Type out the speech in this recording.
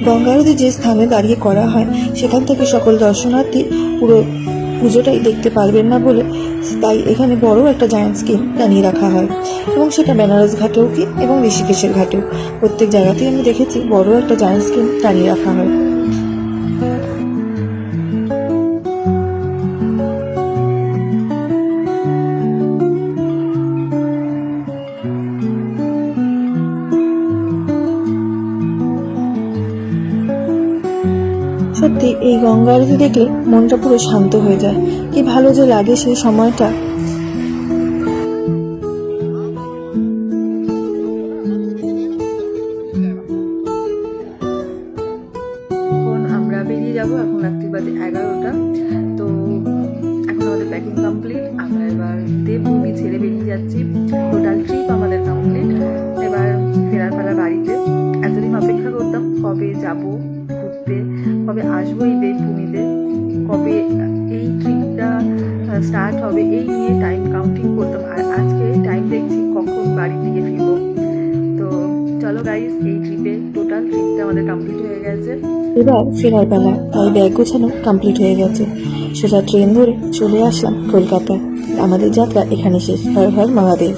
গঙ্গা আরতি যে স্থানে দাঁড়িয়ে করা হয় সেখান থেকে সকল দর্শনার্থী পুরো পুজোটাই দেখতে পারবেন না বলে তাই এখানে বড় একটা জায়ান্ট স্ক্রিন টানিয়ে রাখা হয়, এবং সেটা বেনারস ঘাটেও কি এবং ঋষিকেশের ঘাটেও প্রত্যেক জায়গাতেই আমি দেখেছি বড় একটা জায়ান্ট স্ক্রিন টানিয়ে রাখা হয়। সত্যি এই গঙ্গা আরতি দেখলে মনটা পুরো শান্ত হয়ে যায়, কি ভালো যে লাগে সেই সময়টা। এখন আমরা বেরিয়ে যাবো, এখন রাত্রি বাজে 11টা। তো এখন আমাদের প্যাকিং কমপ্লিট, আমরা এবার দেবভূমি ছেড়ে বেরিয়ে যাচ্ছি। টোটাল ট্রিপ আমাদের কমপ্লিট, এবার ফেরার পালা বাড়িতে। এতদিন অপেক্ষা করতাম কবে যাব ঘুরতে, কবে আসবো এই দেবভূমিতে, কবে এই ট্রিপটা স্টার্ট হবে, এই নিয়ে টাইম কাউন্টিং করতাম। আর আজকে টাইম দেখছি কখন বাড়ির দিকে ফিরবো। তো চলো গাইস, এই ট্রিপে টোটাল ট্রিপটা আমাদের কমপ্লিট হয়ে গেছে। এবার ফেরার বেলা, তাই ব্যাগ গোছানো কমপ্লিট হয়ে গেছে। সোজা ট্রেন ধরে চলে আসলাম কলকাতায়। আমাদের যাত্রা এখানে শেষ। হর হর মহাদেব।